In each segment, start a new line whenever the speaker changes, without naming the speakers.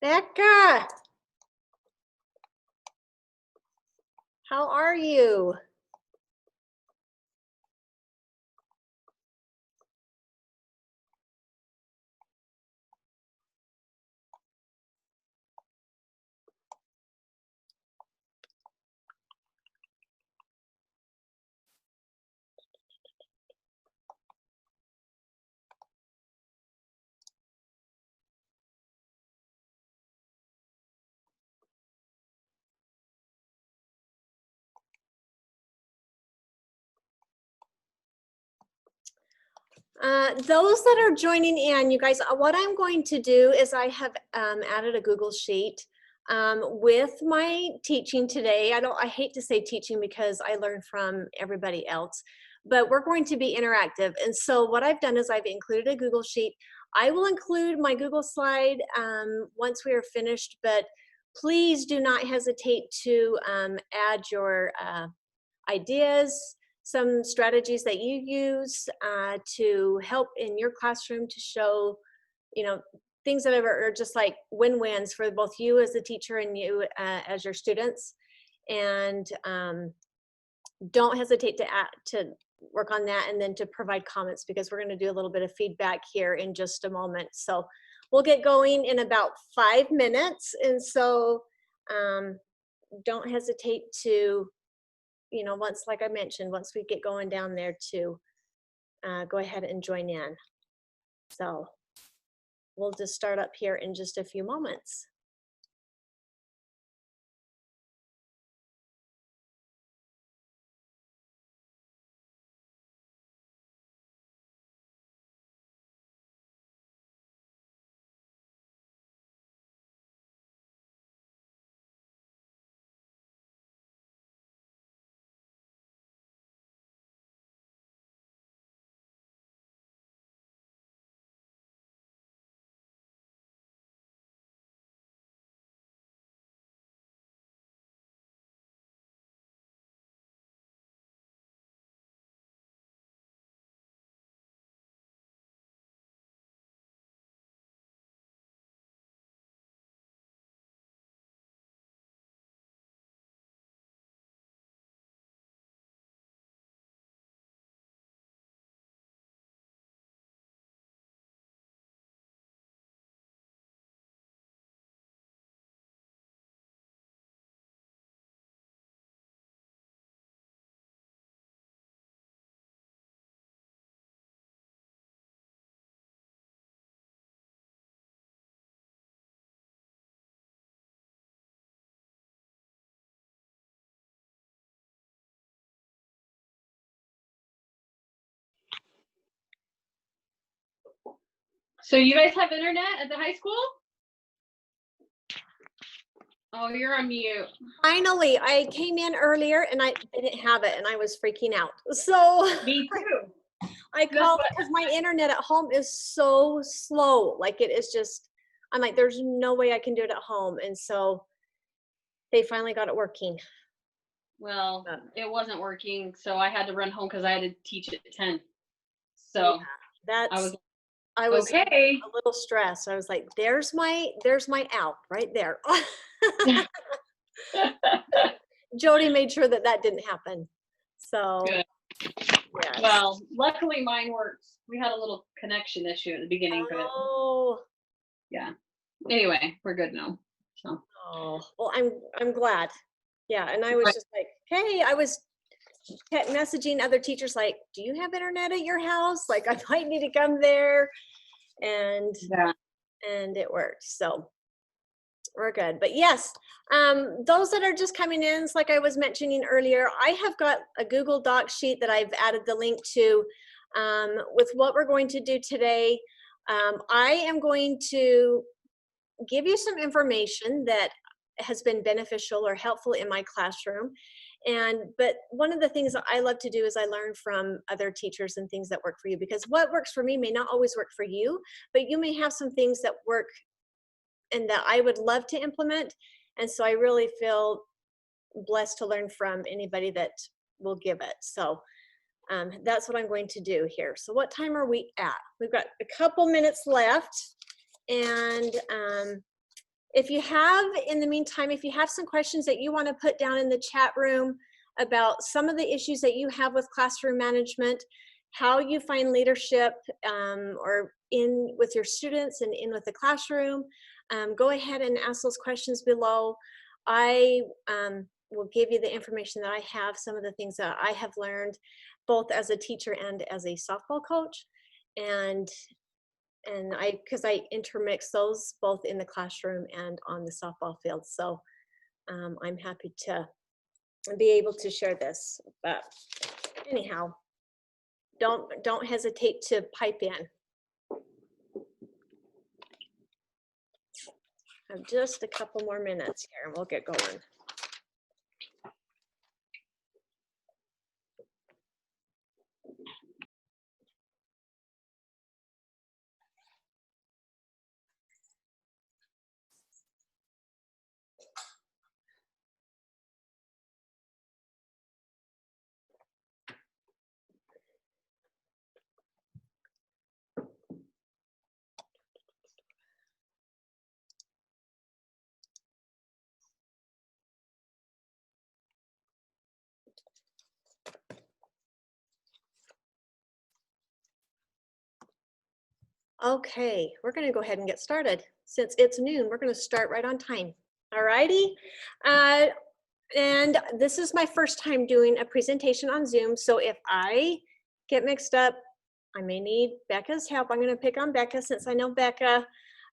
Becca, how are you? Those that are joining in, you guys, what I'm going to do is I have added a Google Sheet with my teaching today. I hate to say teaching because I learn from everybody else, but we're going to be interactive. And so what I've done is I've included a Google Sheet. I will include my Google slide once we are finished, but please do not hesitate to add your ideas, some strategies that you use to help in your classroom to show, things that are just like win-wins for both you as a teacher and you as your students. And don't hesitate to work on that and then to provide comments, because we're going to do a little bit of feedback here in just a moment. So we'll get going in about 5 minutes. And so don't hesitate to, once, like I mentioned, once we get going down there, to go ahead and join in. So we'll just start up here in just a few moments.
So you guys have internet at the high school? Oh, you're on mute.
Finally, I came in earlier and I didn't have it and I was freaking out. So
Me too.
I called because my internet at home is so slow. Like, it is just, I'm like, there's no way I can do it at home. And so they finally got it working.
Well, it wasn't working, so I had to run home because I had to teach at 10. So
yeah, I was
okay.
a little stressed. I was like, there's my out right there. Jody made sure that didn't happen. So
good. Yes. Well, luckily mine works. We had a little connection issue at the beginning of it.
Oh.
Yeah. Anyway, we're good now. So.
Oh, well, I'm glad. Yeah, and I was just like, hey, I was messaging other teachers like, do you have internet at your house? Like, I might need to come there. And it worked. So we're good. But yes, those that are just coming in, like I was mentioning earlier, I have got a Google Doc sheet that I've added the link to with what we're going to do today. I am going to give you some information that has been beneficial or helpful in my classroom. But one of the things that I love to do is I learn from other teachers and things that work for you, because what works for me may not always work for you, but you may have some things that work and that I would love to implement. And so I really feel blessed to learn from anybody that will give it. So that's what I'm going to do here. So what time are we at? We've got a couple minutes left. And If you have, in the meantime, if you have some questions that you want to put down in the chat room about some of the issues that you have with classroom management, how you find leadership or in with your students and in with the classroom, go ahead and ask those questions below. I will give you the information that I have, some of the things that I have learned, both as a teacher and as a softball coach. And because I intermix those both in the classroom and on the softball field. So I'm happy to be able to share this. But anyhow, don't hesitate to pipe in. I have just a couple more minutes here and we'll get going. Okay, we're going to go ahead and get started. Since it's noon, we're going to start right on time. All righty. And this is my first time doing a presentation on Zoom. So if I get mixed up, I may need Becca's help. I'm going to pick on Becca since I know Becca.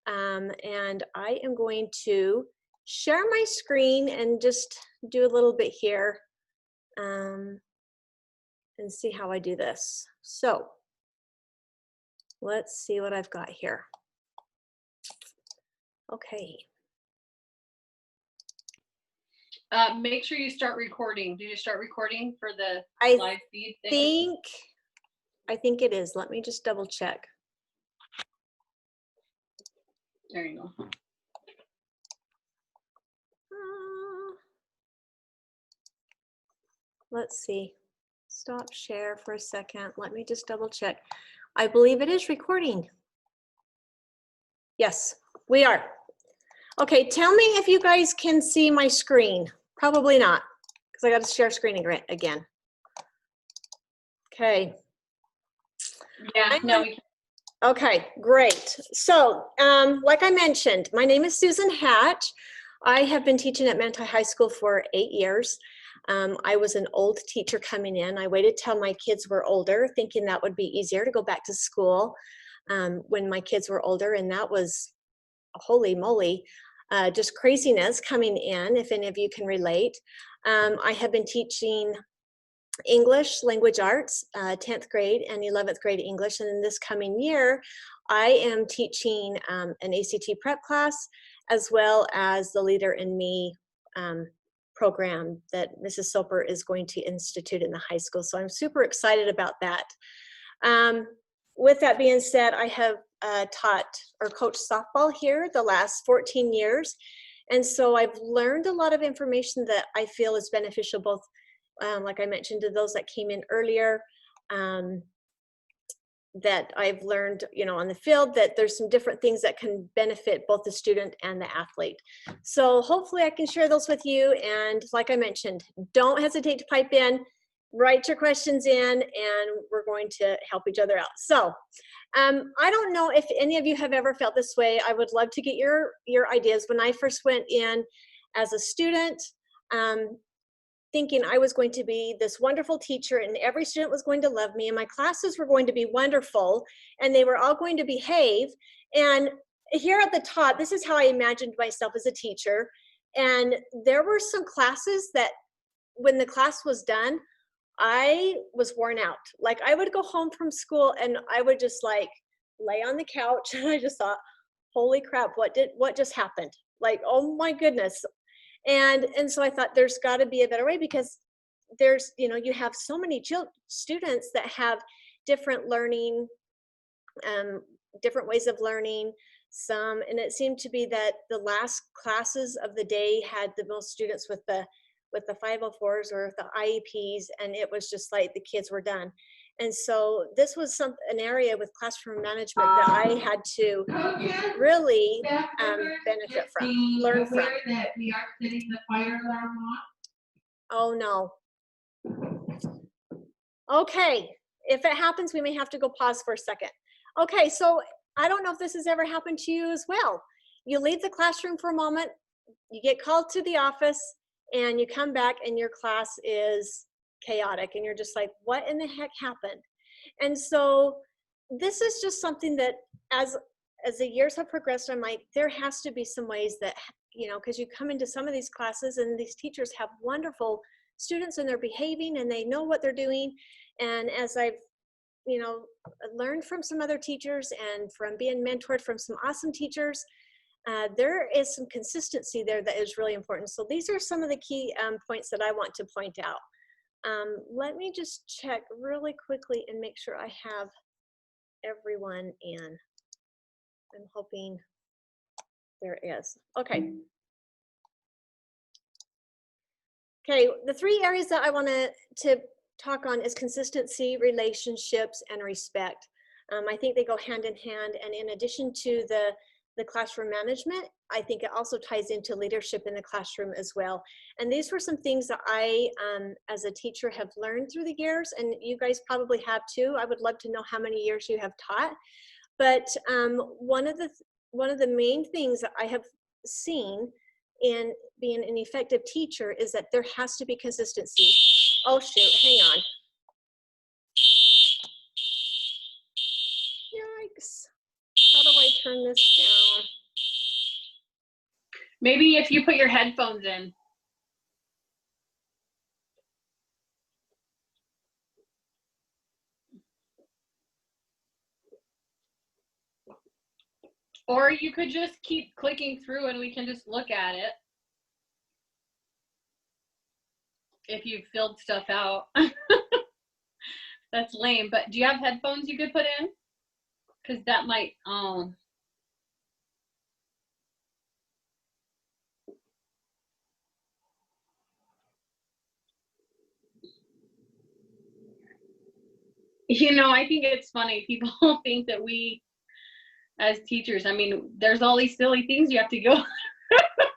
And I am going to share my screen and just do a little bit here and see how I do this. So let's see what I've got here. Okay.
Make sure you start recording. Did you start recording for the live feed
thing? I think it is. Let me just double check.
There you go.
Let's see. Stop share for a second. Let me just double check. I believe it is recording. Yes, we are. Okay, tell me if you guys can see my screen. Probably not, because I got to share screen again. Okay.
Yeah, no, we can.
Okay, great. So, like I mentioned, my name is Susan Hatch. I have been teaching at Manti High School for 8 years. I was an old teacher coming in. I waited till my kids were older, thinking that would be easier to go back to school when my kids were older, and that was, holy moly, just craziness coming in, if any of you can relate. I have been teaching English language arts, 10th grade and 11th grade English, and in this coming year, I am teaching an ACT prep class, as well as the Leader in Me program that Mrs. Soper is going to institute in the high school. So I'm super excited about that. With that being said, I have taught or coached softball here the last 14 years. And so I've learned a lot of information that I feel is beneficial, both, like I mentioned, to those that came in earlier, that I've learned, on the field, that there's some different things that can benefit both the student and the athlete. So hopefully I can share those with you. And like I mentioned, don't hesitate to pipe in, write your questions in, and we're going to help each other out. So I don't know if any of you have ever felt this way. I would love to get your ideas. When I first went in as a student, thinking I was going to be this wonderful teacher and every student was going to love me and my classes were going to be wonderful and they were all going to behave. And here at the top, this is how I imagined myself as a teacher. And there were some classes that when the class was done, I was worn out. Like I would go home from school and I would just like lay on the couch and I just thought, holy crap, what just happened? Like, oh my goodness. And so I thought there's got to be a better way, because there's, you have so many students that have different learning, different ways of learning. And it seemed to be that the last classes of the day had the most students with the with the 504s or the IEPs, and it was just like the kids were done. And so this was an area with classroom management that I had to really benefit from, learn from.
That we are setting the fire alarm off?
Oh no. Okay, if it happens, we may have to go pause for a second. Okay, so I don't know if this has ever happened to you as well. You leave the classroom for a moment, you get called to the office, and you come back and your class is chaotic, and you're just like, what in the heck happened? And so this is just something that as the years have progressed, I'm like, there has to be some ways that, you know, because you come into some of these classes and these teachers have wonderful students and they're behaving and they know what they're doing. And as I've, you know, learned from some other teachers and from being mentored from some awesome teachers, there is some consistency there that is really important. So these are some of the key points that I want to point out. Let me just check really quickly and make sure I have everyone in. I'm hoping there is. Okay. Okay, the three areas that I want to talk on is consistency, relationships, and respect. I think they go hand in hand, and in addition to the classroom management, I think it also ties into leadership in the classroom as well. And these were some things that I, as a teacher, have learned through the years, and you guys probably have too. I would love to know how many years you have taught. But one of the main things that I have seen in being an effective teacher is that there has to be consistency. Oh shoot, hang on. Yikes. How do I turn this down?
Maybe if you put your headphones in. Or you could just keep clicking through and we can just look at it. If you've filled stuff out. That's lame, but do you have headphones you could put in? Because that might, you know, I think it's funny. People think that we, as teachers, I mean, there's all these silly things you have to go.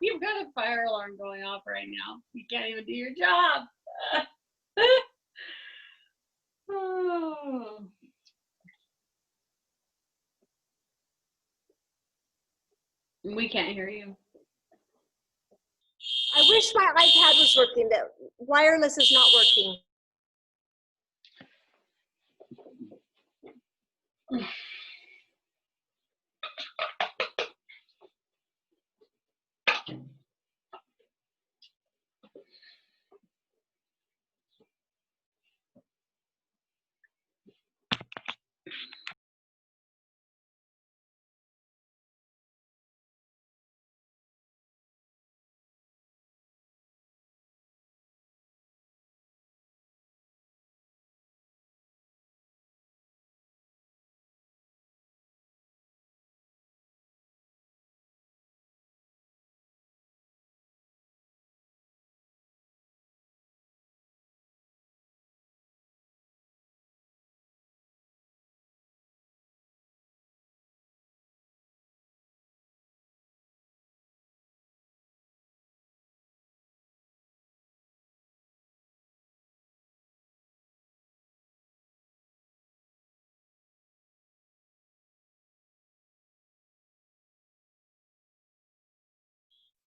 You've got a fire alarm going off right now. You can't even do your job. Oh. We can't hear you.
I wish my iPad was working. The wireless is not working.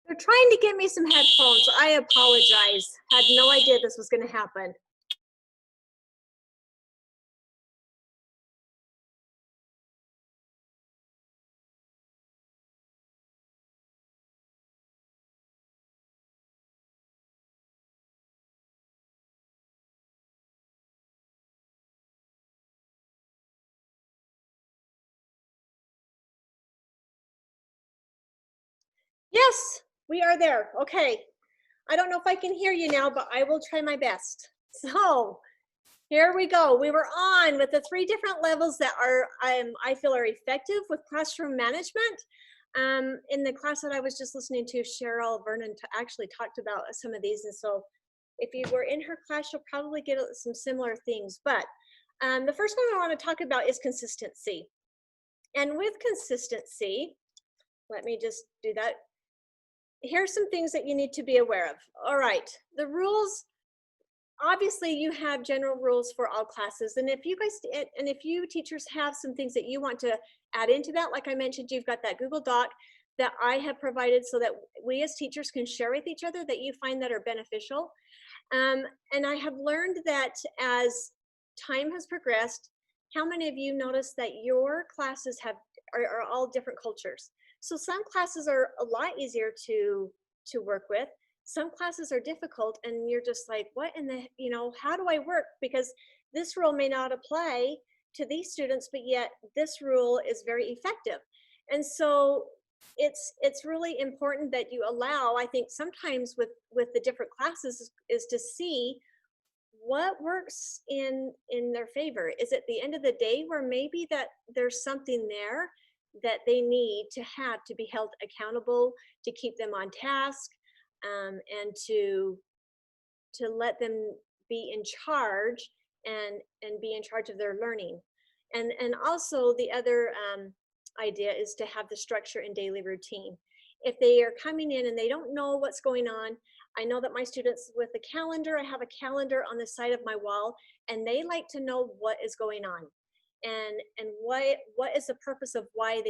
They're trying to get me some headphones. I apologize. Had no idea this was going to happen. Yes, we are there. Okay. I don't know if I can hear you now, but I will try my best. So here we go. We were on with the three different levels that are, I feel are effective with classroom management. In the class that I was just listening to, Cheryl Vernon actually talked about some of these. And so if you were in her class, you'll probably get some similar things. But the first one I want to talk about is consistency. And with consistency, let me just do that. Here's some things that you need to be aware of. All right, the rules. Obviously, you have general rules for all classes. And if you guys, and if you teachers have some things that you want to add into that, like I mentioned, you've got that Google Doc that I have provided so that we as teachers can share with each other that you find that are beneficial. And I have learned that as time has progressed, how many of you notice that your classes are all different cultures? So some classes are a lot easier to work with. Some classes are difficult and you're just like, what in the, how do I work? Because this rule may not apply to these students, but yet this rule is very effective. And so it's really important that you allow, I think sometimes with the different classes is to see what works in their favor. Is it the end of the day where maybe that there's something there that they need to have to be held accountable, to keep them on task, and to let them be in charge and be in charge of their learning. And also the other idea is to have the structure and daily routine. If they are coming in and they don't know what's going on, I know that my students with the calendar, I have a calendar on the side of my wall, and they like to know what is going on and what is the purpose of why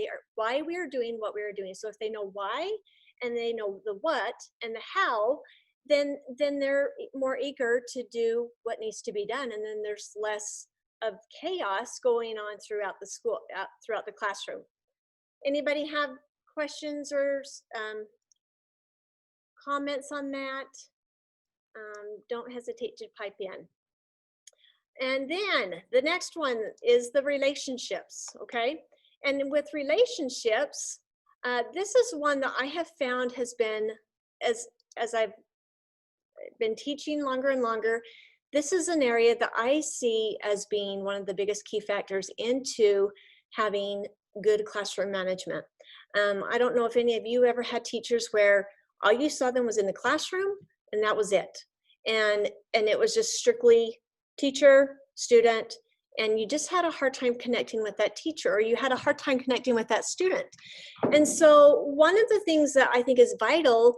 we are doing what we are doing. So if they know why and they know the what and the how, then they're more eager to do what needs to be done, and then there's less of chaos going on throughout the school, throughout the classroom. Anybody have questions or comments on that? Don't hesitate to pipe in. And then the next one is the relationships, okay? And with relationships, this is one that I have found has been, as I've been teaching longer and longer, this is an area that I see as being one of the biggest key factors into having good classroom management. I don't know if any of you ever had teachers where all you saw them was in the classroom and that was it. And it was just strictly teacher, student, and you just had a hard time connecting with that teacher, or you had a hard time connecting with that student. And so one of the things that I think is vital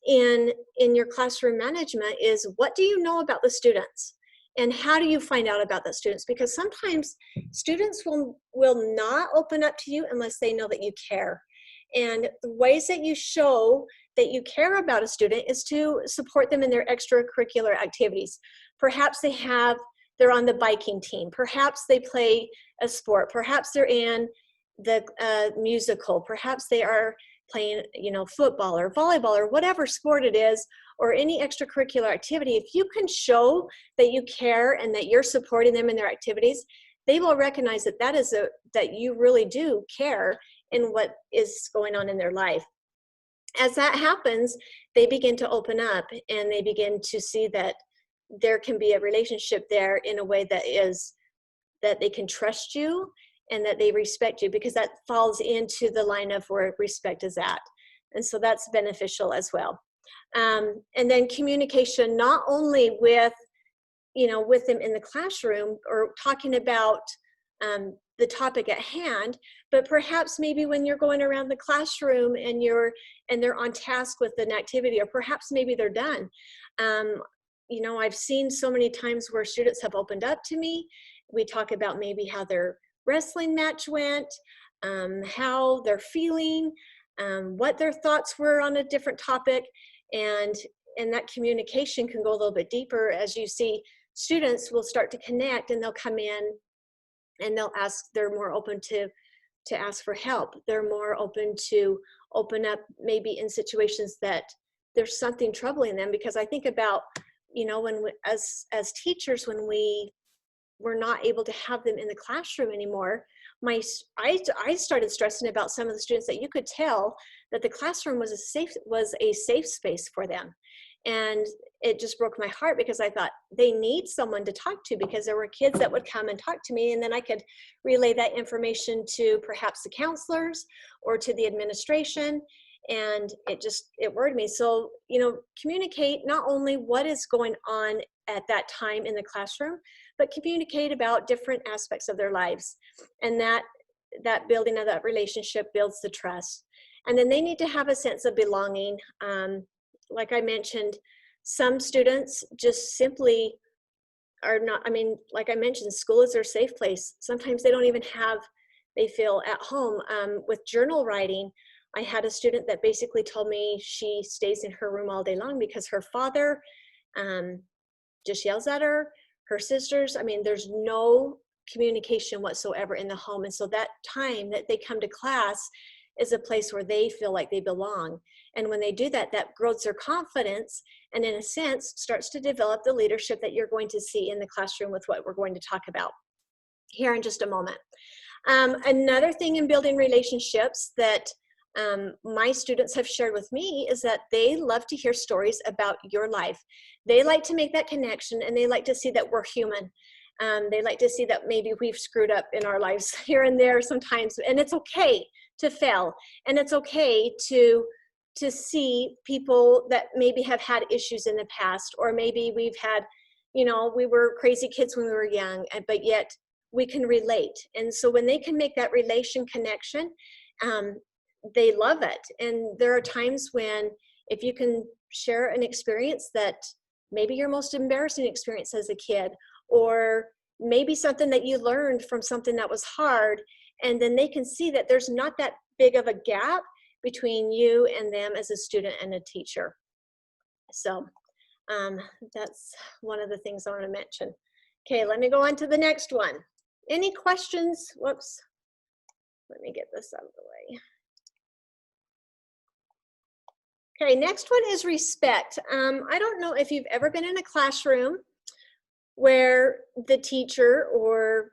in your classroom management is, what do you know about the students? And how do you find out about the students? Because sometimes students will not open up to you unless they know that you care. And the ways that you show that you care about a student is to support them in their extracurricular activities. Perhaps they're on the biking team. Perhaps they play a sport. Perhaps they're in the musical. Perhaps they are playing, football or volleyball or whatever sport it is, or any extracurricular activity. If you can show that you care and that you're supporting them in their activities, they will recognize that you really do care in what is going on in their life. As that happens, they begin to open up and they begin to see that there can be a relationship there in a way that they can trust you and that they respect you, because that falls into the line of where respect is at. And so that's beneficial as well. And then communication, not only with them in the classroom or talking about the topic at hand, but perhaps maybe when you're going around the classroom and they're on task with an activity, or perhaps maybe they're done. I've seen so many times where students have opened up to me. We talk about maybe how their wrestling match went, how they're feeling, what their thoughts were on a different topic, and that communication can go a little bit deeper. As you see, students will start to connect and they'll come in and they're more open to ask for help. They're more open to open up maybe in situations that there's something troubling them. Because I think about, when as teachers, when we're not able to have them in the classroom anymore, I started stressing about some of the students that you could tell that the classroom was a safe space for them. And it just broke my heart because I thought they need someone to talk to, because there were kids that would come and talk to me, and then I could relay that information to perhaps the counselors or to the administration. And it worried me. So, communicate not only what is going on at that time in the classroom, but communicate about different aspects of their lives. And that building of that relationship builds the trust. And then they need to have a sense of belonging. Like I mentioned, some students just simply are not, like I mentioned, school is their safe place. Sometimes they don't even they feel at home. With journal writing, I had a student that basically told me she stays in her room all day long because her father just yells at her, her sisters. There's no communication whatsoever in the home. And so that time that they come to class is a place where they feel like they belong. And when they do that, that grows their confidence, and in a sense starts to develop the leadership that you're going to see in the classroom with what we're going to talk about here in just a moment. Another thing in building relationships that my students have shared with me is that they love to hear stories about your life. They like to make that connection, and they like to see that we're human. They like to see that maybe we've screwed up in our lives here and there sometimes, and it's okay to fail, and it's okay to see people that maybe have had issues in the past, or maybe we've had, we were crazy kids when we were young, but yet we can relate. And so when they can make that relation connection, they love it. And there are times when, if you can share an experience that maybe your most embarrassing experience as a kid, or maybe something that you learned from something that was hard, and then they can see that there's not that big of a gap between you and them as a student and a teacher. So that's one of the things I want to mention. Okay, let me go on to the next one. Any questions? Whoops. Let me get this out of the way. Okay, next one is respect. I don't know if you've ever been in a classroom where the teacher, or,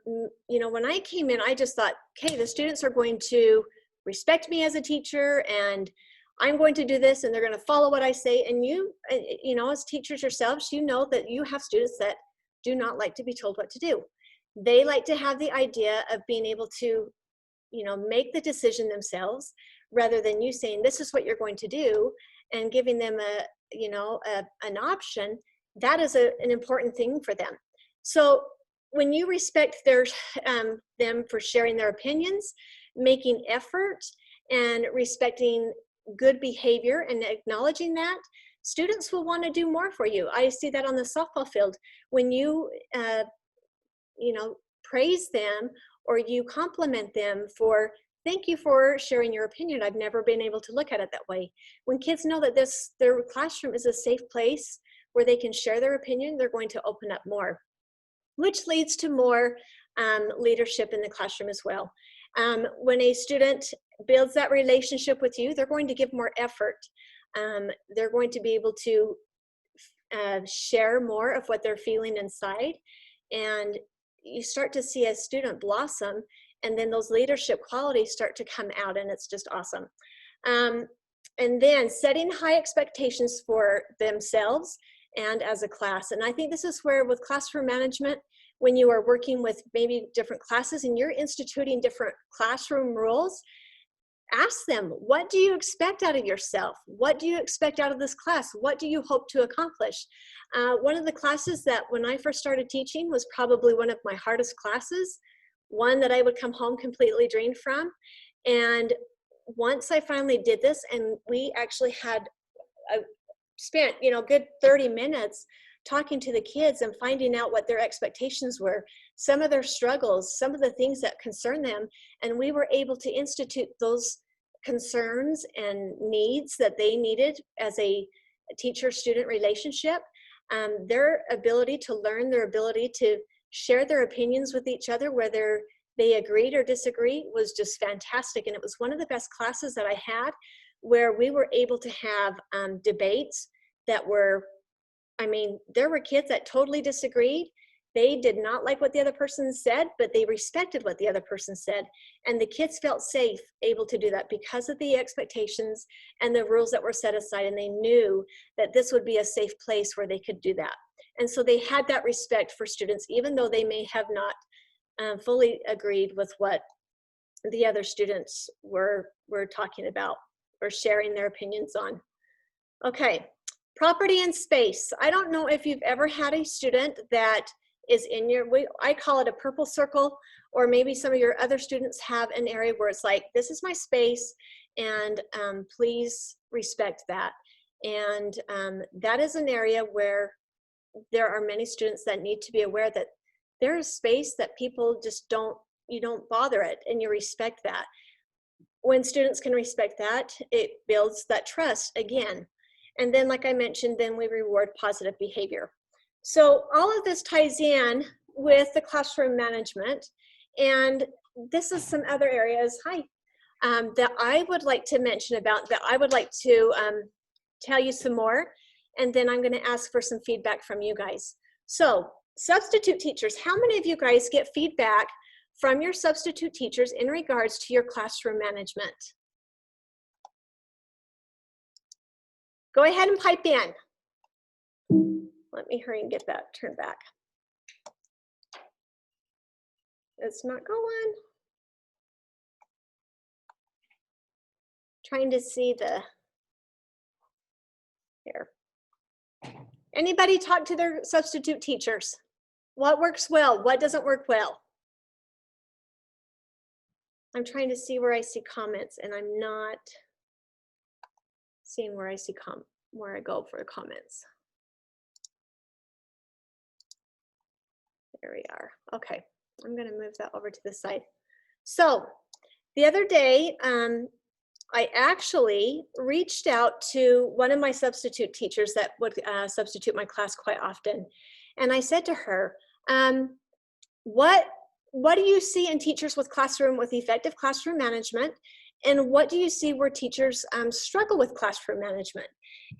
when I came in, I just thought, okay, the students are going to respect me as a teacher, and I'm going to do this, and they're going to follow what I say. And you as teachers yourselves, you know that you have students that do not like to be told what to do. They like to have the idea of being able to, make the decision themselves, rather than you saying, this is what you're going to do, and giving them an option. That is an important thing for them. So when you respect them for sharing their opinions, making effort, and respecting good behavior and acknowledging that, students will want to do more for you. I see that on the softball field. When you, praise them, or you compliment them for, thank you for sharing your opinion. I've never been able to look at it that way. When kids know that their classroom is a safe place where they can share their opinion, they're going to open up more, which leads to more leadership in the classroom as well. When a student builds that relationship with you, they're going to give more effort. They're going to be able to share more of what they're feeling inside, and you start to see a student blossom, and then those leadership qualities start to come out, and it's just awesome. And then setting high expectations for themselves and as a class. And I think this is where, with classroom management, when you are working with maybe different classes and you're instituting different classroom rules, ask them, what do you expect out of yourself? What do you expect out of this class? What do you hope to accomplish? One of the classes that, when I first started teaching, was probably one of my hardest classes, one that I would come home completely drained from. And once I finally did this, and we actually had spent, good 30 minutes talking to the kids and finding out what their expectations were, some of their struggles, some of the things that concern them. And we were able to institute those concerns and needs that they needed as a teacher-student relationship. Their ability to learn, their ability to share their opinions with each other, whether they agreed or disagreed, was just fantastic. And it was one of the best classes that I had, where we were able to have debates that were, there were kids that totally disagreed, They did not like what the other person said, but they respected what the other person said. And the kids felt safe, able to do that because of the expectations and the rules that were set aside. And they knew that this would be a safe place where they could do that. And so they had that respect for students, even though they may have not fully agreed with what the other students were talking about or sharing their opinions on. Okay, property and space. I don't know if you've ever had a student that is in your, I call it a purple circle, or maybe some of your other students have an area where it's like, this is my space, and please respect that. And that is an area where there are many students that need to be aware that there is space that people just don't, you don't bother it, and you respect that. When students can respect that, it builds that trust again. And then, like I mentioned, then we reward positive behavior. So all of this ties in with the classroom management. And this is some other areas, that I would like to mention about, that I would like to tell you some more. And then I'm going to ask for some feedback from you guys. So substitute teachers, how many of you guys get feedback from your substitute teachers in regards to your classroom management? Go ahead and pipe in. Let me hurry and get that turned back. It's not going. Trying to see the, here. Anybody talk to their substitute teachers? What works well? What doesn't work well? I'm trying to see where I see comments, and I'm not seeing where I see where I go for comments. There we are. Okay, I'm going to move that over to the side. So the other day, I actually reached out to one of my substitute teachers that would substitute my class quite often. And I said to her, what do you see in teachers with effective classroom management? And what do you see where teachers struggle with classroom management?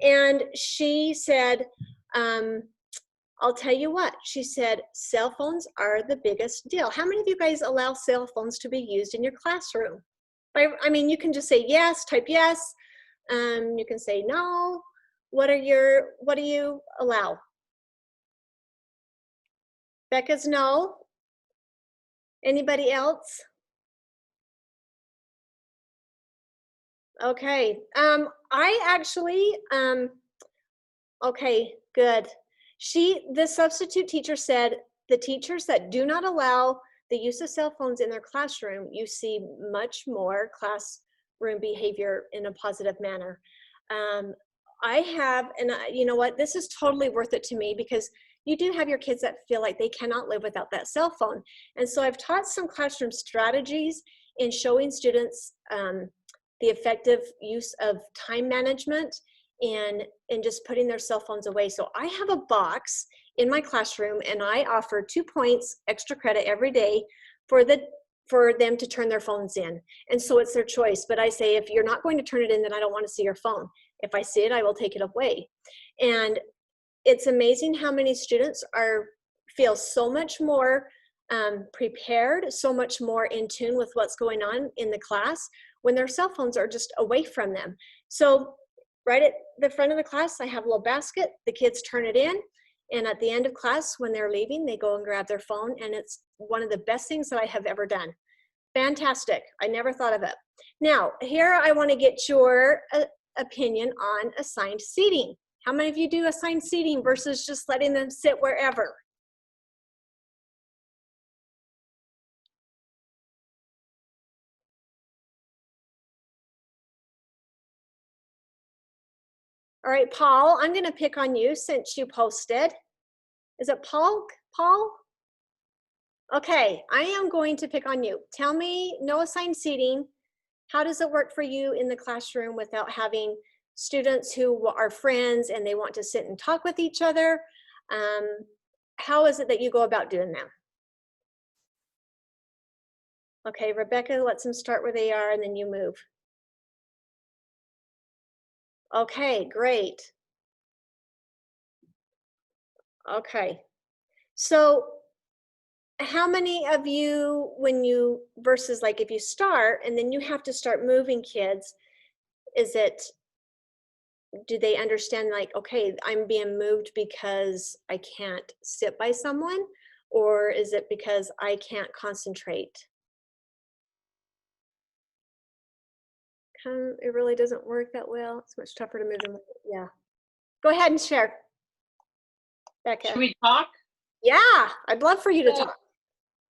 And she said, I'll tell you what, she said, cell phones are the biggest deal. How many of you guys allow cell phones to be used in your classroom? I mean, you can just say yes, type yes. You can say no. What do you allow? Becca's no. Anybody else? Okay. I actually, okay, good. The substitute teacher said the teachers that do not allow the use of cell phones in their classroom, you see much more classroom behavior in a positive manner. I have, and you know what, this is totally worth it to me, because you do have your kids that feel like they cannot live without that cell phone. And so I've taught some classroom strategies in showing students the effective use of time management and just putting their cell phones away. So I have a box in my classroom, and I offer 2 points extra credit every day for them to turn their phones in. And so it's their choice. But I say, if you're not going to turn it in, then I don't want to see your phone. If I see it, I will take it away. And it's amazing how many students feel so much more prepared, so much more in tune with what's going on in the class when their cell phones are just away from them. So right at the front of the class, I have a little basket. The kids turn it in. And at the end of class, when they're leaving, they go and grab their phone. And it's one of the best things that I have ever done. Fantastic. I never thought of it. Now, here I want to get your opinion on assigned seating. How many of you do assigned seating versus just letting them sit wherever? All right, Paul, I'm going to pick on you since you posted. Is it Paul? Paul? Okay, I am going to pick on you. Tell me, no assigned seating. How does it work for you in the classroom without having students who are friends and they want to sit and talk with each other? How is it that you go about doing that? Okay, Rebecca, let's them start where they are and then you move. Okay, great. Okay, so how many of you, when you, versus like if you start and then you have to start moving kids, is it, do they understand like, okay, I'm being moved because I can't sit by someone? Or is it because I can't concentrate? It really doesn't work that well. It's much tougher to move them. Yeah. Go ahead and share, Becca.
Should we talk?
Yeah, I'd love for you to
So-
talk.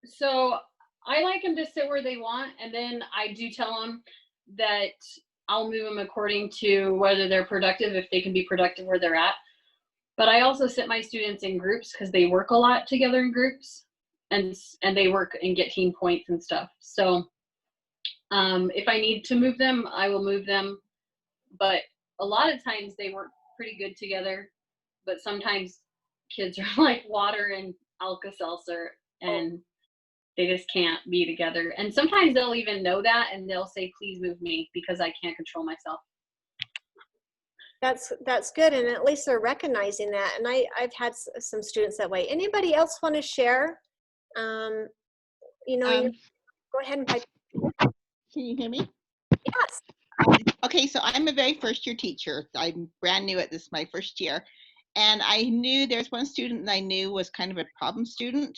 So I like them to sit where they want, and then I do tell them that I'll move them according to whether they're productive, if they can be productive where they're at. But I also sit my students in groups because they work a lot together in groups, and they work and get team points and stuff. So if I need to move them, I will move them. But a lot of times they work pretty good together. But sometimes kids are like water and Alka-Seltzer, and they just can't be together. And sometimes they'll even know that, and they'll say, please move me because I can't control myself.
That's good, and at least they're recognizing that. And I've had some students that way. Anybody else want to share? You know, go ahead and pipe.
Can you hear me?
Yes.
Okay, so I'm a very first year teacher. I'm brand new at this, my first year. And I knew there's one student that I knew was kind of a problem student.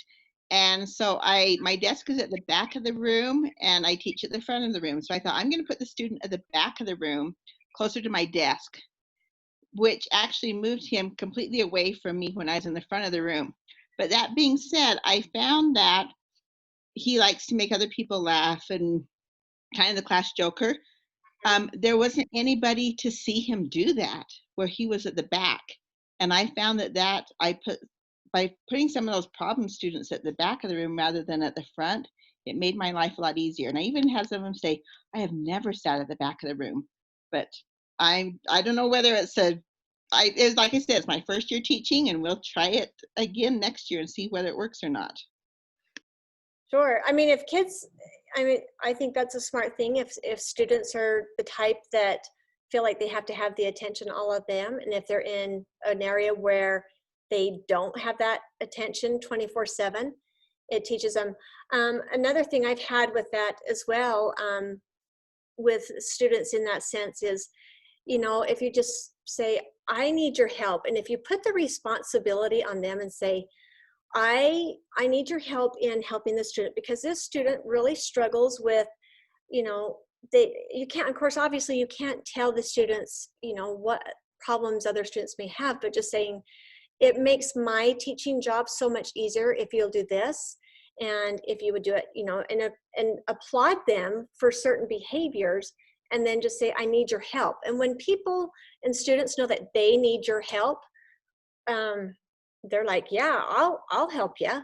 And so my desk is at the back of the room and I teach at the front of the room. So I thought I'm going to put the student at the back of the room closer to my desk, which actually moved him completely away from me when I was in the front of the room. But that being said, I found that he likes to make other people laugh and kind of the class joker. There wasn't anybody to see him do that where he was at the back. And I found that by putting some of those problem students at the back of the room rather than at the front, it made my life a lot easier. And I even had some of them say, I have never sat at the back of the room. But I don't know whether it's it's like I said, it's my first year teaching, and we'll try it again next year and see whether it works or not.
Sure. I mean, if kids, I think that's a smart thing. If students are the type that feel like they have to have the attention, all of them, and if they're in an area where they don't have that attention 24/7, it teaches them. Another thing I've had with that as well, with students in that sense is, you know, if you just say, I need your help, and if you put the responsibility on them and say, I need your help in helping the student, because this student really struggles with, you know, you can't, of course, obviously you can't tell the students, you know, what problems other students may have, but just saying, it makes my teaching job so much easier if you'll do this, and if you would do it, you know, and applaud them for certain behaviors, and then just say, I need your help. And when people and students know that they need your help, they're like, yeah, I'll help you.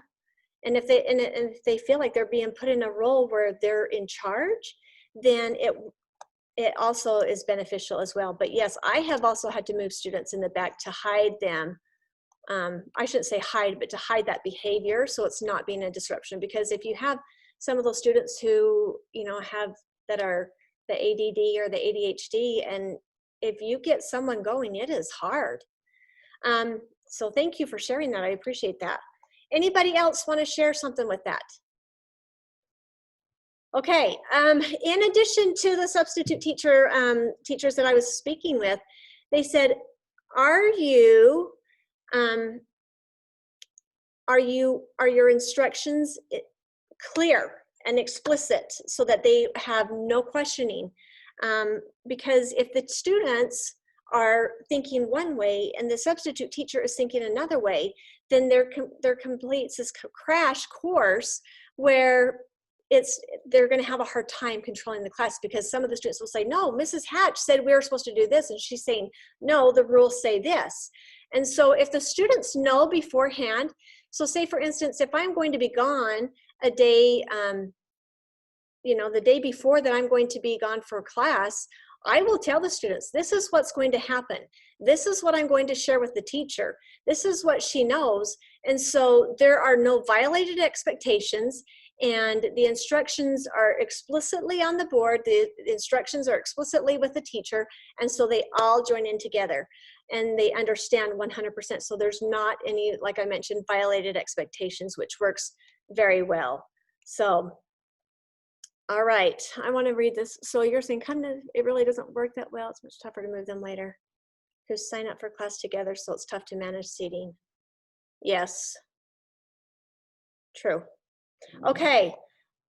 And if they feel like they're being put in a role where they're in charge, then it also is beneficial as well. But yes, I have also had to move students in the back to hide them. I shouldn't say hide, but to hide that behavior so it's not being a disruption. Because if you have some of those students who, you know, that are the ADD or the ADHD, and if you get someone going, it is hard. So thank you for sharing that. I appreciate that. Anybody else want to share something with that? Okay. In addition to the substitute teachers that I was speaking with, they said, are your instructions clear and explicit so that they have no questioning? Because if the students are thinking one way and the substitute teacher is thinking another way, then there completes this crash course where they're going to have a hard time controlling the class, because some of the students will say, no, Mrs. Hatch said we were supposed to do this, and she's saying, no, the rules say this. And so if the students know beforehand, so say for instance, if I'm going to be gone a day, you know, the day before that I'm going to be gone for class, I will tell the students, this is what's going to happen. This is what I'm going to share with the teacher. This is what she knows. And so there are no violated expectations, and the instructions are explicitly on the board. The instructions are explicitly with the teacher. And so they all join in together and they understand 100%. So there's not any, like I mentioned, violated expectations, which works very well. So, all right, I want to read this. So you're saying kind of, it really doesn't work that well. It's much tougher to move them later. Who sign up for class together, so it's tough to manage seating. Yes, true. Okay,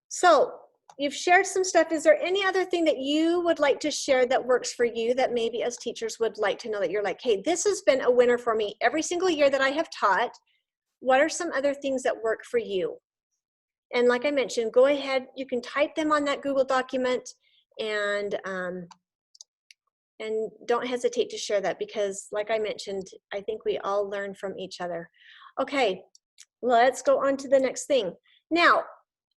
so you've shared some stuff. Is there any other thing that you would like to share that works for you that maybe as teachers would like to know that you're like, hey, this has been a winner for me every single year that I have taught. What are some other things that work for you? And like I mentioned, go ahead, you can type them on that Google document, and don't hesitate to share that, because like I mentioned, I think we all learn from each other. Okay, let's go on to the next thing. Now,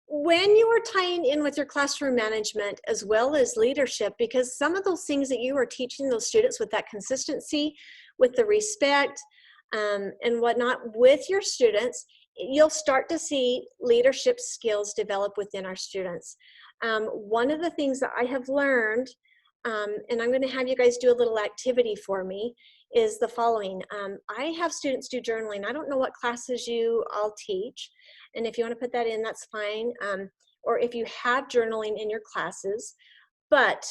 when you are tying in with your classroom management as well as leadership, because some of those things that you are teaching those students with that consistency, with the respect and whatnot with your students, you'll start to see leadership skills develop within our students. One of the things that I have learned, and I'm going to have you guys do a little activity for me, is the following. I have students do journaling. I don't know what classes you all teach, and if you want to put that in, that's fine. Or if you have journaling in your classes. But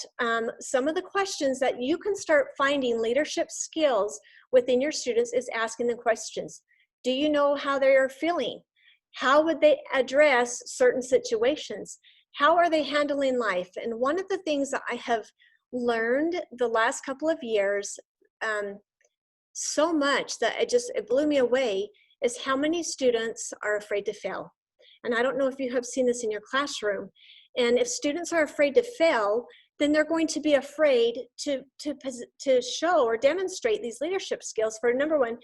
some of the questions that you can start finding leadership skills within your students is asking them questions. Do you know how they are feeling? How would they address certain situations? How are they handling life? And one of the things that I have learned the last couple of years so much that it blew me away is how many students are afraid to fail. And I don't know if you have seen this in your classroom. And if students are afraid to fail, then they're going to be afraid to show or demonstrate these leadership skills for, number one,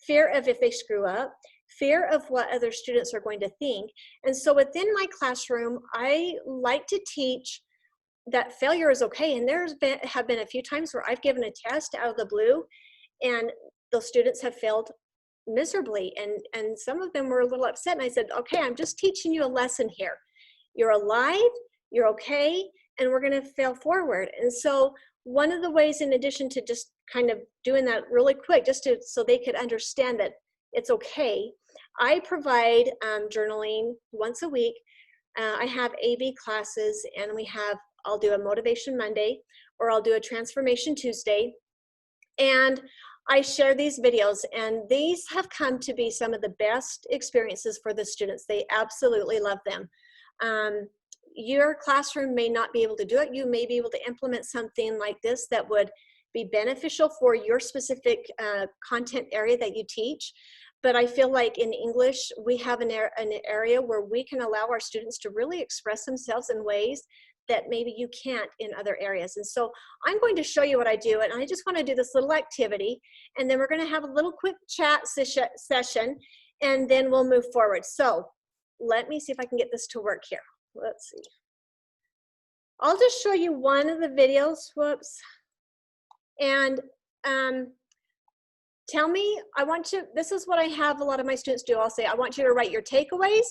fear of if they screw up, fear of what other students are going to think. And so within my classroom, I like to teach that failure is okay. And have been a few times where I've given a test out of the blue and those students have failed miserably. And some of them were a little upset. And I said, okay, I'm just teaching you a lesson here. You're alive, you're okay, and we're gonna fail forward. And so one of the ways, in addition to just kind of doing that really quick, so they could understand that it's okay, I provide journaling once a week. I have AB classes, and I'll do a Motivation Monday, or I'll do a Transformation Tuesday. And I share these videos, and these have come to be some of the best experiences for the students. They absolutely love them. Your classroom may not be able to do it. You may be able to implement something like this that would be beneficial for your specific content area that you teach. But I feel like in English, we have an area where we can allow our students to really express themselves in ways that maybe you can't in other areas. And so I'm going to show you what I do, and I just want to do this little activity, and then we're going to have a little quick chat session, and then we'll move forward. So let me see if I can get this to work here. Let's see. I'll just show you one of the videos, whoops. And tell me, this is what I have a lot of my students do. I'll say, I want you to write your takeaways,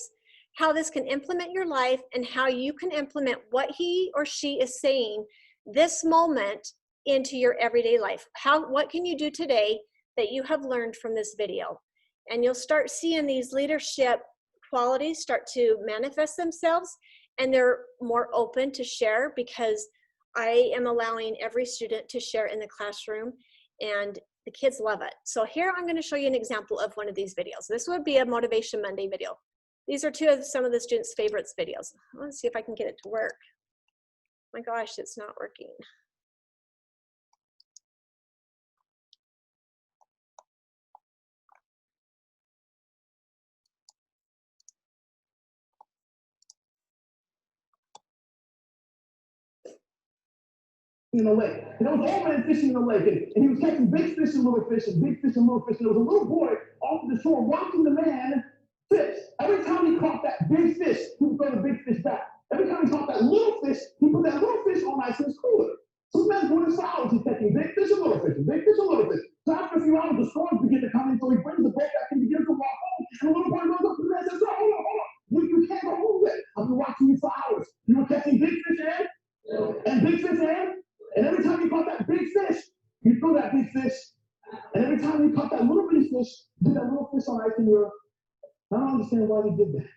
how this can implement your life, and how you can implement what he or she is saying this moment into your everyday life. What can you do today that you have learned from this video? And you'll start seeing these leadership qualities start to manifest themselves, and they're more open to share, because I am allowing every student to share in the classroom, and the kids love it. So here I'm going to show you an example of one of these videos. This would be a Motivation Monday video. These are some of the students' favorites videos. Let's see if I can get it to work. My gosh, it's not working.
In the lake. And there was all man fishing in the lake. And he was catching big fish and little fish and big fish and little fish. And there was a little boy off the shore watching the man fish. Every time he caught that big fish, he would throw the big fish back. Every time he caught that little fish, he put that little fish on ice in his cooler. So the man's going for hours. He's catching big fish and little fish, and big fish and little fish. So after a few hours, the storms begin to come in. So he brings the boat back and begins to walk home. And the little boy goes up to the man and says, hold on. You can't go home yet. I've been watching you for hours. You were catching big fish and big fish and every time you caught that big fish, you throw that big fish. And every time you caught that little bitty fish, you did that little fish on ice in your. I don't understand why you did that.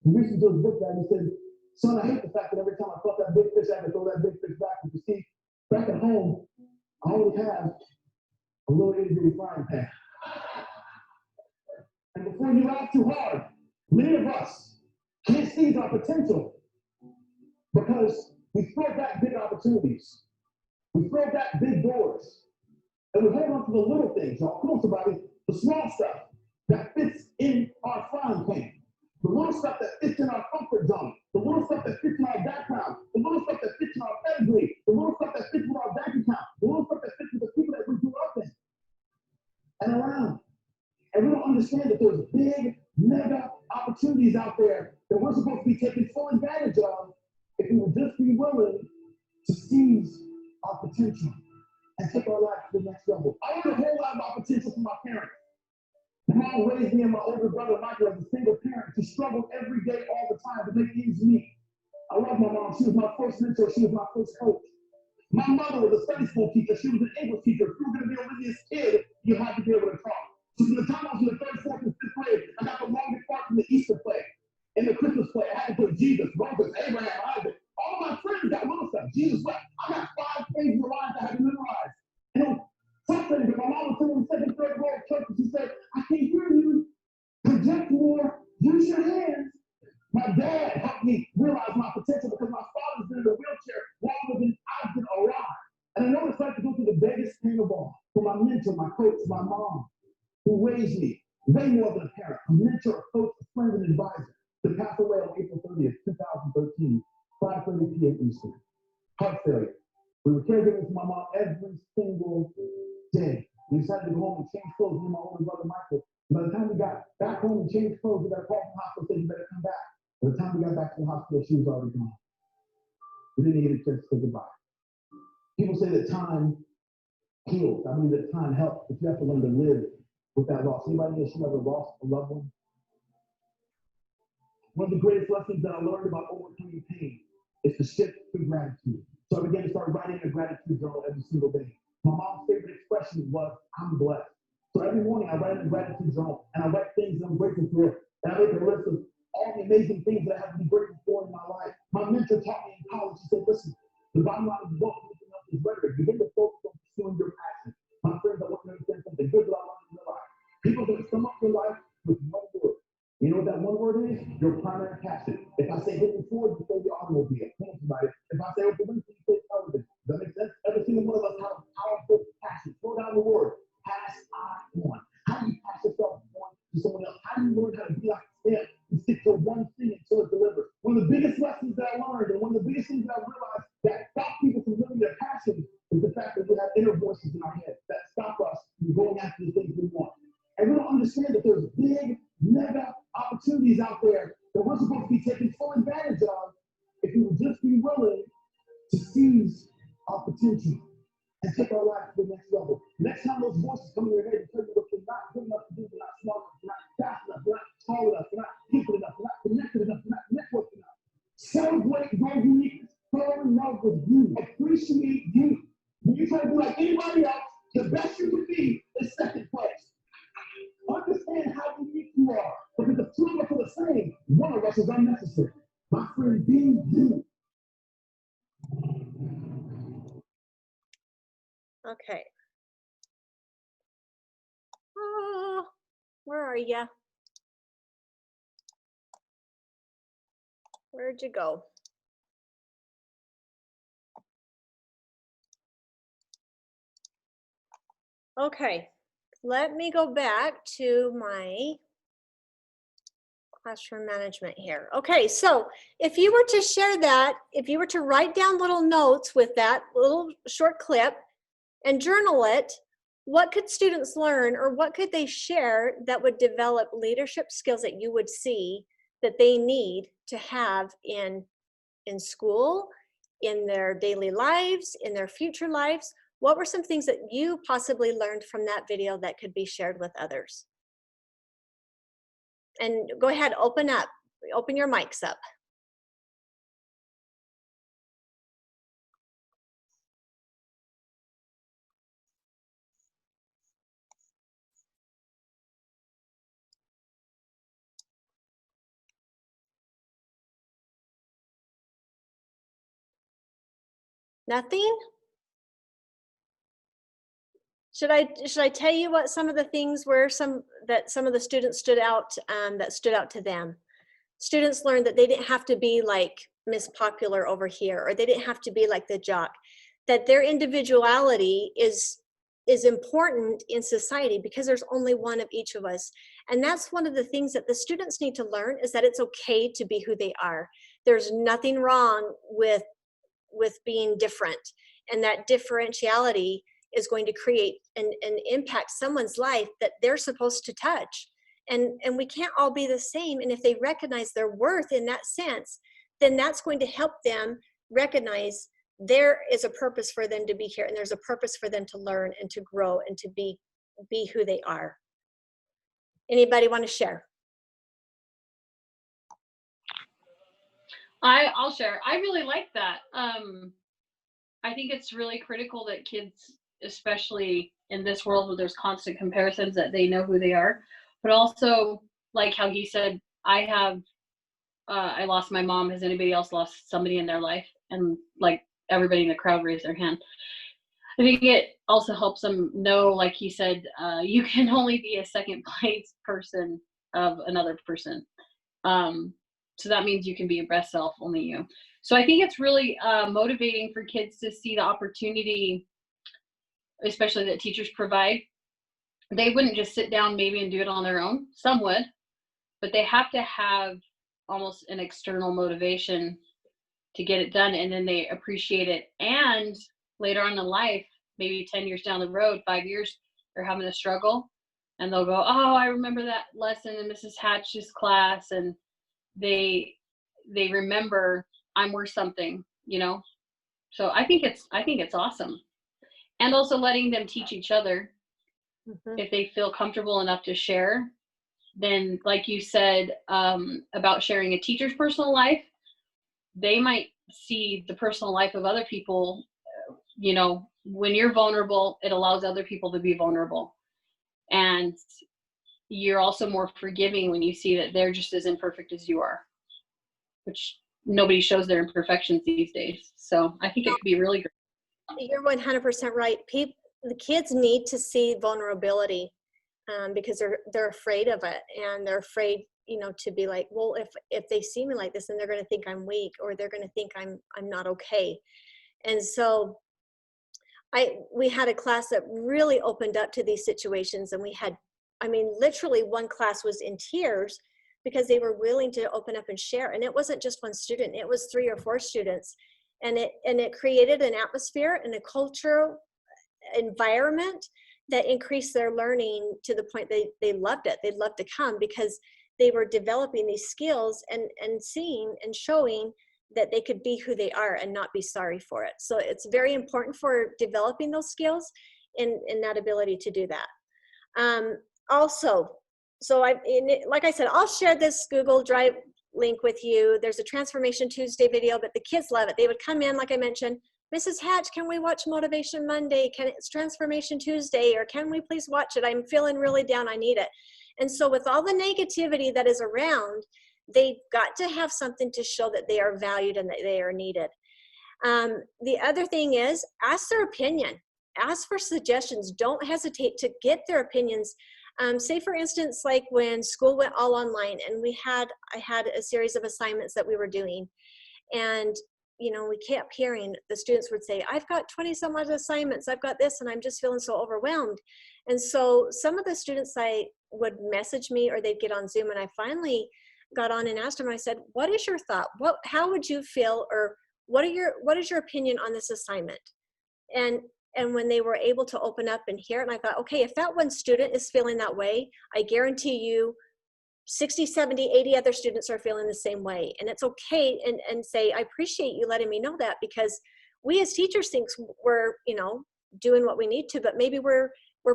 He reached into his book bag and he said, son, I hate the fact that every time I caught that big fish, I had to throw that big fish back. But you see, back at home, I only have a little itty-bitty frying pan. And before you laugh too hard, many of us can't seize our potential because we throw back big opportunities. We throw back big doors. And we hold on to the little things, y'all. Come on, somebody. The small stuff that fits in our frying pan. The little stuff that fits in our comfort zone. The little stuff that fits in our background. The little stuff that fits in our pedigree. The little stuff that fits with our bank account. The little stuff that fits with the people that we grew up in and around. And we don't understand that there's big, mega opportunities out there that we're supposed to be taking full advantage of if we would just be willing to seize our potential and take our life to the next level. I learned a whole lot about potential from my parents. My mom raised me and my older brother Michael as a single parent who struggled every day, all the time to make ends meet. I love my mom. She was my first mentor. She was my first coach. My mother was a Sunday school teacher. She was an English teacher. If you were going to be a religious kid, you had to be able to talk. So from the time I was in the third, fourth, and fifth grade, I got the longest part from the Easter play. In the Christmas play, I had to put Jesus, Moses, Abraham, Isaac. All of my friends got little stuff. Jesus what? I got 5 pages of lines I had to memorize. And it was frustrating because my mom was sitting in the second, third grade at church and she said, I can't hear you. Project more. Use your hands. My dad helped me realize my potential because my father's been in a wheelchair longer than I've been alive. And I know it's like to go through the biggest pain of all for my mentor, my coach, my mom, who raised me way more than a parent, a mentor, a coach, a friend, and advisor, to pass away on April 30th, 2013, 5:30 p.m. Eastern. Heart failure. We were caregiving for my mom every single day. We decided to go home and change clothes, me and my older brother Michael. By the time we got back home and changed clothes, we got a call from the hospital saying, you better come back. By the time we got back to the hospital, she was already gone. We didn't get a chance to say goodbye. People say that time heals. I believe that time helps, but you have to learn to live with that loss. Anybody else who ever lost a loved one? One of the greatest lessons that I learned about overcoming pain is to shift to gratitude. So I began to start writing a gratitude journal every single day. My mom's favorite expression was, I'm blessed. So every morning I write in a gratitude journal and I write things that I'm grateful for. And I make a list of all the amazing things that I have to be grateful for in my life. My mentor taught me in college, he said, listen, the bottom line is don't listen up is rhetoric. Begin to focus on pursuing your passion. My friends, I want to understand something good that I learned in real life. People are going to sum up your life with one word. You know what that one word is? Your primary passion. If I say Henry Ford, you say the automobile. Come on, somebody. If I say Oprah Winfrey, you say television. Does that make sense? Every single one of us have powerful passion. Throw down the word. Pass on. How do you pass yourself on to someone else? How do you learn how to be like them and stick to one thing until it delivers? One of the biggest lessons that I learned and one of the biggest things that I realized that stop people from living their passion is the fact that we have inner voices in our head that stop us from going after the things we want. And we don't understand that there's big, mega opportunities out there that we're supposed to be taking full advantage of if we would just be willing to seize our potential and take our life to the next level. Next time those voices come in your head and tell you what you're not good enough to do, you're not smart enough, you're not fast enough, you're not tall enough, you're not gifted enough, you're not connected enough, you're not networked enough. Celebrate your uniqueness. Fall in love with you. Appreciate you. When you try to be like anybody else, the best you can be is second place. Understand how unique you are. Because the two of us are the same. One of us is unnecessary. My friend, be you.
Okay. Oh, where are ya? Where'd you go? Okay, let me go back to my classroom management here. Okay, so if you were to share that, if you were to write down little notes with that little short clip and journal it, what could students learn or what could they share that would develop leadership skills that you would see that they need to have in school, in their daily lives, in their future lives? What were some things that you possibly learned from that video that could be shared with others? And go ahead, open your mics up. Nothing? Should I tell you what some of the things were, some of the students stood out, that stood out to them? Students learned that they didn't have to be like Miss Popular over here, or they didn't have to be like the jock, that their individuality is important in society because there's only one of each of us. And that's one of the things that the students need to learn, is that it's okay to be who they are. There's nothing wrong with being different, and that differentiality is going to create and impact someone's life that they're supposed to touch. And we can't all be the same. And if they recognize their worth in that sense, then that's going to help them recognize there is a purpose for them to be here, and there's a purpose for them to learn and to grow and to be who they are. Anybody want to share?
I'll share. I really like that. I think it's really critical that kids, especially in this world where there's constant comparisons, that they know who they are. But also, like how he said, I lost my mom. Has anybody else lost somebody in their life? And like everybody in the crowd raised their hand. I think it also helps them know, like he said, you can only be a second place person of another person. So that means you can be your best self, only you. So I think it's really motivating for kids to see the opportunity, especially that teachers provide. They wouldn't just sit down maybe and do it on their own. Some would, but they have to have almost an external motivation to get it done, and then they appreciate it. And later on in life, maybe 10 years down the road, 5 years, they're having a struggle, and they'll go, oh, I remember that lesson in Mrs. Hatch's class, and they remember I'm worth something, you know. So I think it's awesome. And also letting them teach each other. If they feel comfortable enough to share, then like you said, about sharing a teacher's personal life, they might see the personal life of other people. You know, when you're vulnerable, it allows other people to be vulnerable. And you're also more forgiving when you see that they're just as imperfect as you are, which nobody shows their imperfections these days. So I think it could be really great.
You're 100% right. The kids need to see vulnerability, because they're afraid of it, and they're afraid, you know, to be like, well, if they see me like this, then they're going to think I'm weak, or they're going to think I'm not okay. And so we had a class that really opened up to these situations, and we had, I mean, literally one class was in tears because they were willing to open up and share. And it wasn't just one student, it was 3 or 4 students. And it created an atmosphere and a cultural environment that increased their learning to the point they loved it. They'd love to come because they were developing these skills and seeing and showing that they could be who they are and not be sorry for it. So it's very important for developing those skills and that ability to do that. Also, so like I said, I'll share this Google Drive link with you. There's a Transformation Tuesday video, but the kids love it. They would come in, like I mentioned, Mrs. Hatch, can we watch Motivation Monday? It's Transformation Tuesday, or can we please watch it? I'm feeling really down, I need it. And so with all the negativity that is around, they've got to have something to show that they are valued and that they are needed. The other thing is, ask their opinion. Ask for suggestions. Don't hesitate to get their opinions. Say for instance, like when school went all online, and I had a series of assignments that we were doing, and you know, we kept hearing the students would say, I've got 20 some odd assignments, I've got this, and I'm just feeling so overwhelmed. And so some of the students would message me, or they'd get on Zoom, and I finally got on and asked them, I said, what is your thought? How would you feel, or what is your opinion on this assignment? And when they were able to open up and hear it, and I thought, okay, if that one student is feeling that way, I guarantee you 60, 70, 80 other students are feeling the same way. And it's okay, and say, I appreciate you letting me know that, because we as teachers think we're, you know, doing what we need to, but maybe we're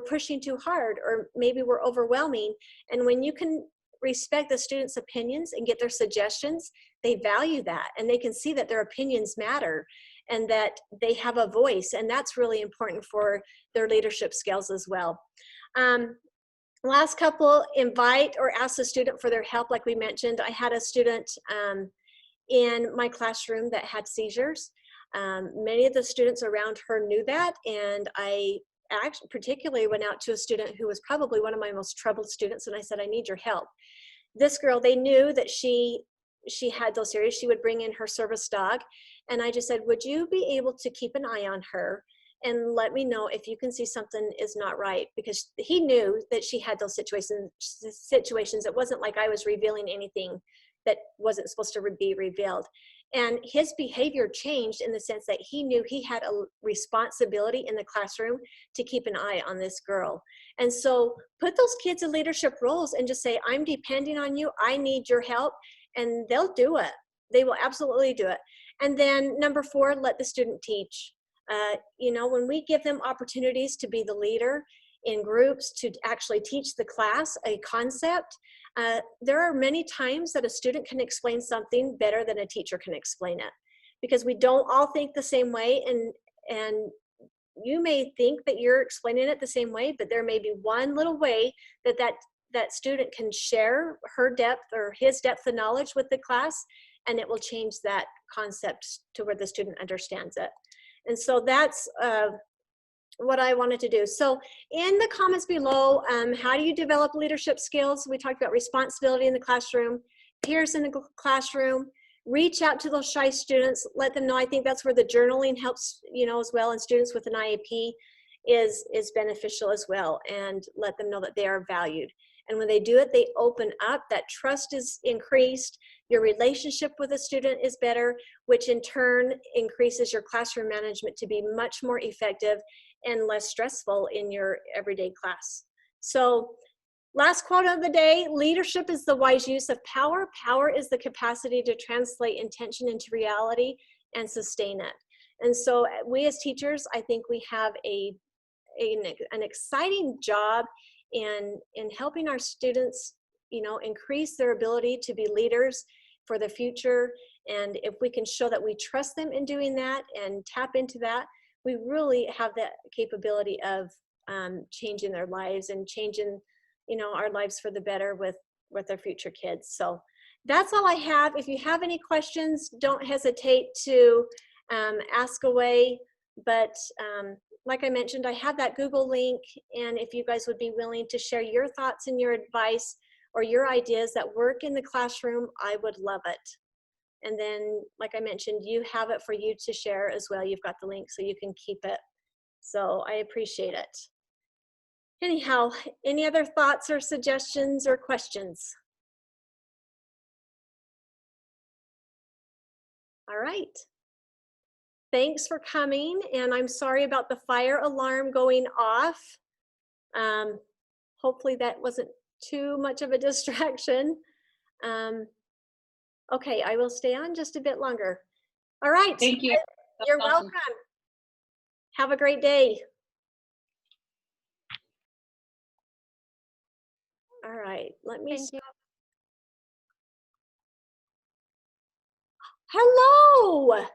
pushing too hard, or maybe we're overwhelming. And when you can respect the students' opinions and get their suggestions, they value that, and they can see that their opinions matter and that they have a voice. And that's really important for their leadership skills as well. Last couple, invite or ask the student for their help. Like we mentioned, I had a student in my classroom that had seizures. Many of the students around her knew that, and I actually particularly went out to a student who was probably one of my most troubled students, and I said, I need your help. This girl, they knew that she had those areas. She would bring in her service dog, and I just said, would you be able to keep an eye on her and let me know if you can see something is not right? Because he knew that she had those situations. It wasn't like I was revealing anything that wasn't supposed to be revealed. And his behavior changed in the sense that he knew he had a responsibility in the classroom to keep an eye on this girl. And so put those kids in leadership roles and just say, I'm depending on you. I need your help. And they'll do it. They will absolutely do it. And then number 4, let the student teach. You know, when we give them opportunities to be the leader in groups, to actually teach the class a concept, there are many times that a student can explain something better than a teacher can explain it, because we don't all think the same way, and you may think that you're explaining it the same way, but there may be one little way that student can share her depth or his depth of knowledge with the class, and it will change that concept to where the student understands it. And so that's what I wanted to do. So in the comments below, how do you develop leadership skills? We talked about responsibility in the classroom, peers in the classroom, reach out to those shy students, let them know. I think that's where the journaling helps, you know, as well, and students with an IEP is beneficial as well, and let them know that they are valued. And when they do it, they open up, that trust is increased, your relationship with a student is better, which in turn increases your classroom management to be much more effective and less stressful in your everyday class. So last quote of the day, leadership is the wise use of power. Power is the capacity to translate intention into reality and sustain it. And so we as teachers, I think we have an exciting job in helping our students, you know, increase their ability to be leaders for the future. And if we can show that we trust them in doing that and tap into that, we really have that capability of changing their lives and changing, you know, our lives for the better with our future kids. So that's all I have. If you have any questions, don't hesitate to ask away. But like I mentioned, I have that Google link, and if you guys would be willing to share your thoughts and your advice or your ideas that work in the classroom, I would love it. And then, like I mentioned, you have it for you to share as well. You've got the link so you can keep it. So I appreciate it. Anyhow, any other thoughts or suggestions or questions? All right. Thanks for coming, and I'm sorry about the fire alarm going off. Hopefully that wasn't too much of a distraction. Okay, I will stay on just a bit longer. All right.
Thank you.
You're
Awesome.
welcome. Have a great day. All right, let me
Thank you.
Hello.